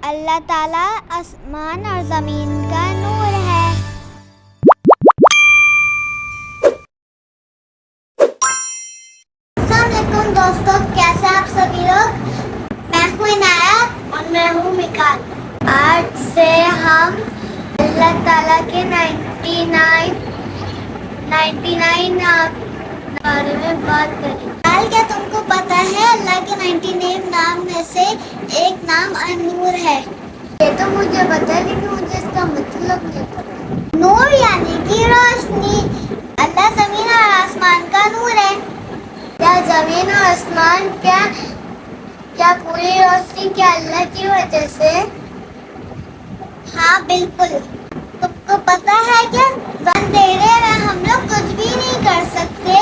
اللہ تعالیٰ آسمان اور زمین کا نور ہے۔ السلام علیکم دوستوں، کیسے آپ سبھی لوگ؟ میں ہوں عنایت اور میں ہوں مکال۔ آج سے ہم اللہ تعالیٰ کے 99 بارے میں بات کریں۔ کیا تم کو پتا ہے اللہ کے 99 نام میں سے ایک نام النور ہے؟ یہ تو مجھے پتا ہے لیکن مجھے اس کا مطلب نہیں پتا۔ نور یعنی کہ روشنی۔ اللہ زمین اور آسمان کا نور ہے۔ کیا زمین اور آسمان کیا پوری روشنی کیا اللہ کی وجہ سے؟ ہاں بالکل۔ تم کو پتا ہے کیا اندھیرے میں ہم لوگ کچھ بھی نہیں کر سکتے۔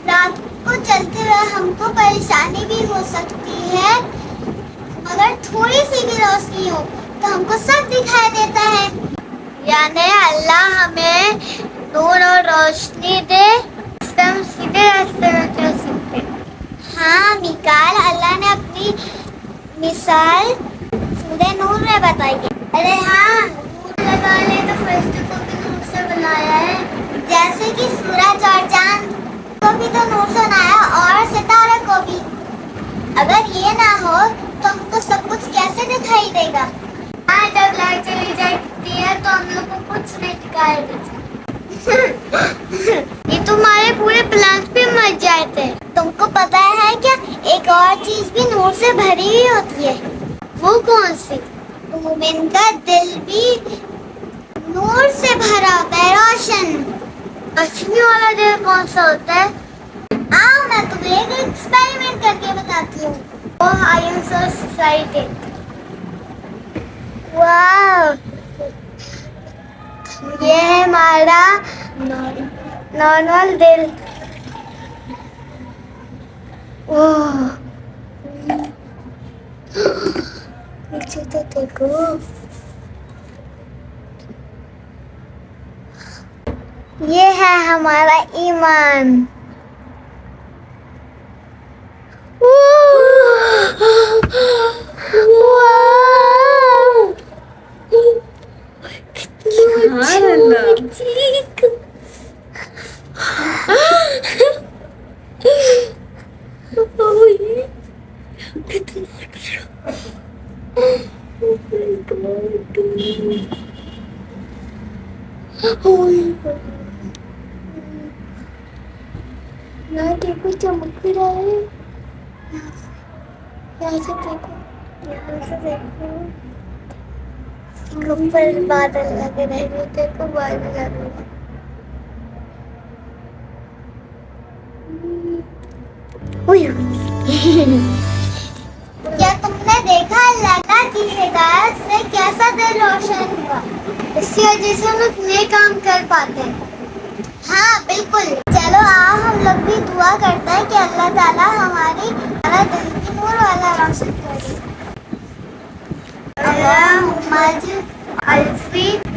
رات کو چلتے ہوئے ہم کو پریشانی بھی ہو سکتی ہے، مگر تھوڑی سی بھی روشنی ہو تو ہم کو سب دکھائی دیتا ہے۔ یعنی اللہ ہمیں نور اور روشنی دے، اس سے ہم سیدھے راستے میں چل سکتے۔ ہاں مکال، اللہ نے اپنی مثال سورہ نور میں بتائی ہے۔ ارے ہاں، نور لگانے تو فرشتوں کو بھی نور سے بنایا ہے، جیسے کہ سورج اور چاند کو بھی تو نور سے بنایا اور ستارے کو بھی۔ اگر یہ نہ ہو تو ہم کو سب کچھ کیسے دکھائی دے گا؟ ہاں، جب لائٹ چلی جاتی ہے تو ہم لوگ کو کچھ نہیں دکھائی دیتا۔ یہ تمہارے پورے پلانٹ پہ مر جاتے۔ تم کو پتا ہے کیا ایک اور چیز بھی نور سے بھری ہوئی ہوتی ہے؟ وہ کون سی؟ مومن کا دل بھی نور سے بھرا ہوتا ہے، روشن۔ روشنی والا دل کون سا ہوتا ہے؟ ہاں، میں تمہیں ایک ایکسپیریمنٹ کر کے بتاتی ہوں۔ I am so excited. واو، یہ ہے ہمارا نارمل دل۔ نیچے تو دیکھو۔ یہ ہے ہمارا ایمان۔ دیکھو چمک رہا ہے، یہاں سے دیکھو، یہاں سے دیکھو، اوپر بادل لگ رہے ہیں، دیکھو بادل لگ رہے ہیں۔ کیا تم نے دیکھا اللہ کی ہدایت سے کیسا دل روشن ہوا؟ اس کی وجہ سے ہم لوگ نئے کام کر پاتے ہیں۔ ہاں بالکل۔ چلو آؤ ہم لوگ بھی دعا کرتے ہیں کہ اللہ تعالیٰ ہمارا دل بھی نور والا روشن کرے۔ اللہم اجعل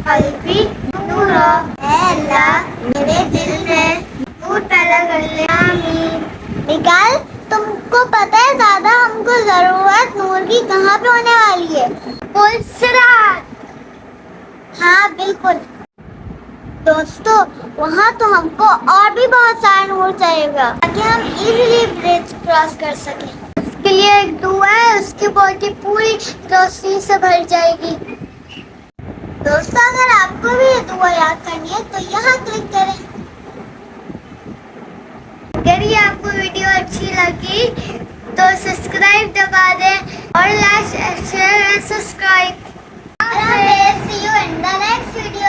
قلبی نورا، اے اللہ میرے دل میں نور پیدا کر لے، آمین۔ نکال، تم کو پتہ ہے زیادہ ہم کو ضرورت نور کی کہاں پہ ہونے والی ہے؟ پلسرات۔ ہاں بالکل دوستو، وہاں تو ہم کو اور بھی بہت سارا نور چاہیے گا تاکہ ہم ایزیلی برج کراس کر سکیں۔ اس کے لیے ایک دعا ہے، اس کی باڈی پوری روشنی سے بھر جائے گی۔ دوستو، اگر آپ کو بھی یہ دعا یاد کرنی ہے تو یہاں کلک کریں۔ اگر یہ آپ کو ویڈیو اچھی لگی تو سبسکرائب دبا دیں اور like share and subscribe. See you in the next video.